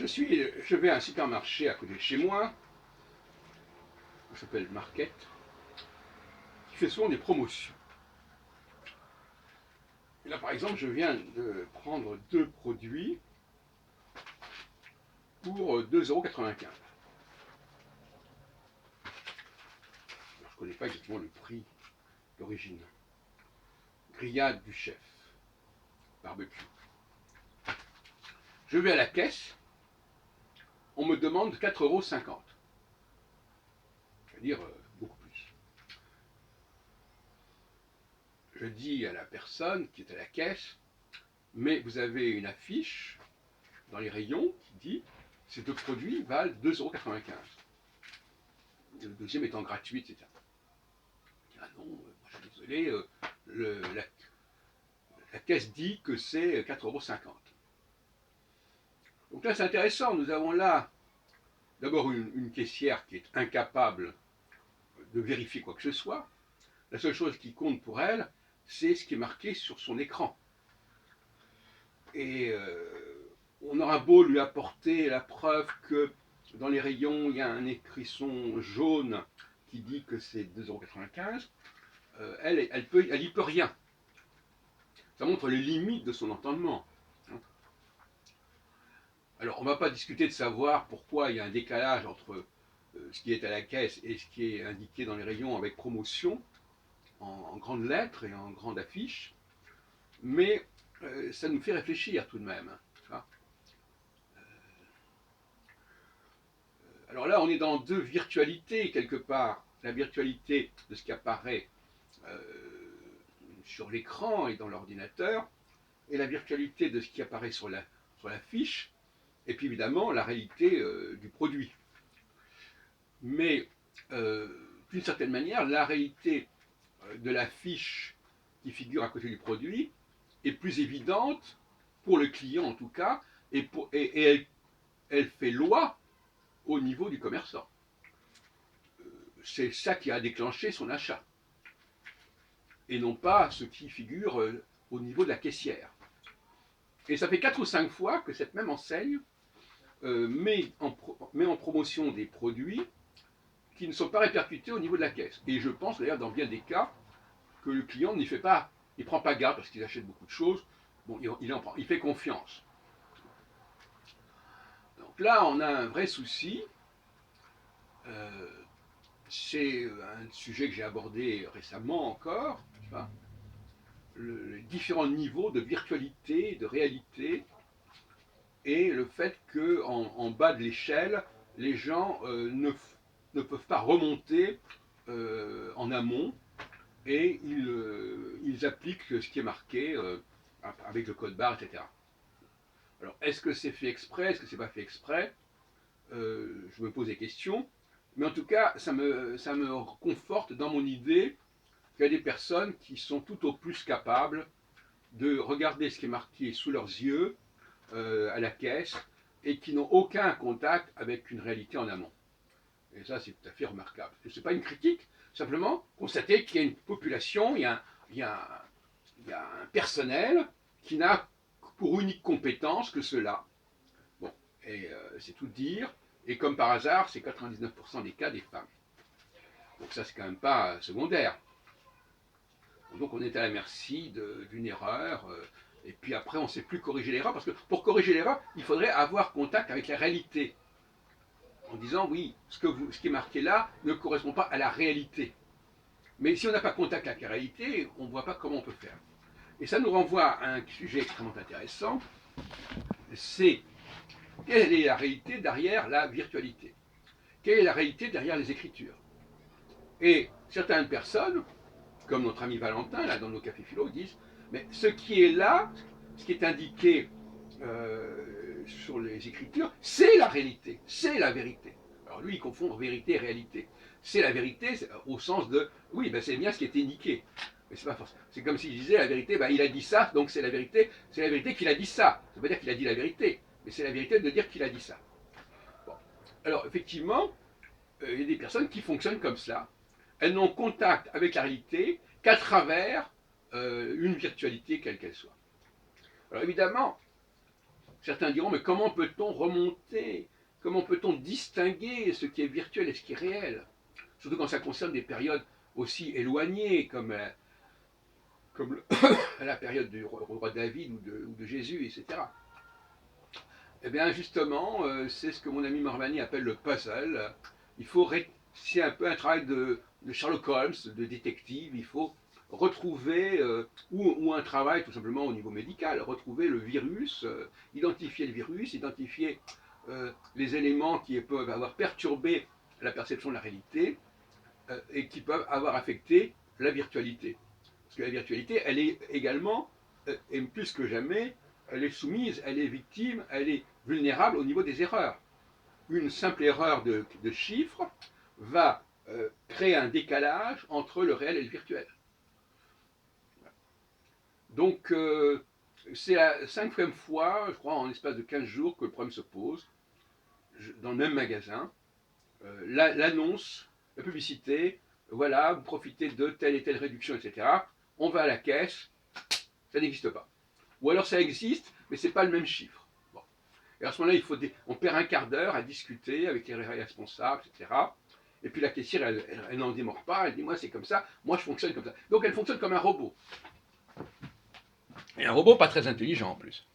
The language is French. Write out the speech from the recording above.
Je vais à un supermarché à côté de chez moi, qui s'appelle Market, qui fait souvent des promotions. Et là, par exemple, je viens de prendre deux produits pour 2,95 €. Je ne connais pas exactement le prix d'origine. Grillade du chef, barbecue. Je vais à la caisse, on me demande 4,50 €. C'est-à-dire beaucoup plus. Je dis à la personne qui est à la caisse, mais vous avez une affiche dans les rayons qui dit ces deux produits valent 2,95 €. Le deuxième étant gratuit, etc. Ah non, moi je suis désolé, la caisse dit que c'est 4,50 €. Donc là c'est intéressant, nous avons là d'abord une caissière qui est incapable de vérifier quoi que ce soit. La seule chose qui compte pour elle, c'est ce qui est marqué sur son écran. Et on aura beau lui apporter la preuve que dans les rayons, il y a un écrisson jaune qui dit que c'est 2,95 €, elle y peut rien. Ça montre les limites de son entendement. Alors, on ne va pas discuter de savoir pourquoi il y a un décalage entre ce qui est à la caisse et ce qui est indiqué dans les rayons avec promotion, en grandes lettres et en grande affiche, mais ça nous fait réfléchir tout de même. Alors là, on est dans deux virtualités quelque part. La virtualité de ce qui apparaît euh, sur l'écran et dans l'ordinateur, et la virtualité de ce qui apparaît sur la fiche, et puis évidemment la réalité du produit. Mais d'une certaine manière, la réalité de la fiche qui figure à côté du produit est plus évidente pour le client en tout cas, et elle fait loi au niveau du commerçant. C'est ça qui a déclenché son achat, et non pas ce qui figure au niveau de la caissière. Et ça fait 4 ou 5 fois que cette même enseigne met en promotion des produits qui ne sont pas répercutés au niveau de la caisse. Et je pense d'ailleurs dans bien des cas que le client n'y fait pas, il ne prend pas garde parce qu'il achète beaucoup de choses. Bon, il fait confiance. Donc là, on a un vrai souci. C'est un sujet que j'ai abordé récemment encore. Les différents niveaux de virtualité, de réalité, et le fait qu'en bas de l'échelle, les gens ne peuvent pas remonter en amont, et ils appliquent ce qui est marqué avec le code barre, etc. Alors, est-ce que c'est fait exprès? Est-ce que c'est pas fait exprès? Je me pose des questions. Mais en tout cas, ça me conforte dans mon idée qu'il y a des personnes qui sont tout au plus capables de regarder ce qui est marqué sous leurs yeux à la caisse et qui n'ont aucun contact avec une réalité en amont. Et ça, c'est tout à fait remarquable. Ce n'est pas une critique, simplement constater qu'il y a une population, il y a un personnel qui n'a pour unique compétence que cela. Bon, et c'est tout dire. Et comme par hasard, c'est 99% des cas des femmes. Donc ça, c'est quand même pas secondaire. Donc on est à la merci d'une erreur. Et puis après, on ne sait plus corriger l'erreur, parce que pour corriger l'erreur, il faudrait avoir contact avec la réalité. En disant, oui, ce qui est marqué là ne correspond pas à la réalité. Mais si on n'a pas contact avec la réalité, on ne voit pas comment on peut faire. Et ça nous renvoie à un sujet extrêmement intéressant, c'est quelle est la réalité derrière la virtualité? Quelle est la réalité derrière les écritures? Et certaines personnes, comme notre ami Valentin, là dans nos cafés philo, disent, mais ce qui est là, ce qui est indiqué sur les écritures, c'est la réalité, c'est la vérité. Alors lui, il confond vérité et réalité. C'est la vérité au sens de, oui, ben c'est bien ce qui était indiqué. Mais c'est pas forcément. C'est comme s'il disait la vérité, ben il a dit ça, donc c'est la vérité qu'il a dit ça. Ça veut pas dire qu'il a dit la vérité, mais c'est la vérité de dire qu'il a dit ça. Bon. Alors effectivement, il y a des personnes qui fonctionnent comme ça. Elles n'ont contact avec la réalité qu'à travers une virtualité quelle qu'elle soit. Alors évidemment, Certains diront, mais comment peut-on remonter? Comment peut-on distinguer ce qui est virtuel et ce qui est réel? Surtout quand ça concerne des périodes aussi éloignées, comme la période du roi David ou de Jésus, etc. Eh bien, justement, c'est ce que mon ami Morvani appelle le puzzle. C'est un peu un travail de Sherlock Holmes, de détective. Il faut retrouver, ou un travail tout simplement au niveau médical, retrouver le virus, identifier le virus, identifier les éléments qui peuvent avoir perturbé la perception de la réalité et qui peuvent avoir affecté la virtualité. Parce que la virtualité, elle est également, et plus que jamais, elle est soumise, elle est victime, elle est vulnérable au niveau des erreurs. Une simple erreur de chiffre va créer un décalage entre le réel et le virtuel. Donc, c'est la cinquième fois, je crois, en l'espace de 15 jours que le problème se pose, dans le même magasin. L'annonce, la publicité, voilà, vous profitez de telle et telle réduction, etc. On va à la caisse, ça n'existe pas. Ou alors ça existe, mais ce n'est pas le même chiffre. Bon. Et à ce moment-là, on perd un quart d'heure à discuter avec les responsables, etc. Et puis la caissière, elle n'en démord pas, elle dit, moi c'est comme ça, moi je fonctionne comme ça. Donc elle fonctionne comme un robot. Et un robot pas très intelligent en plus.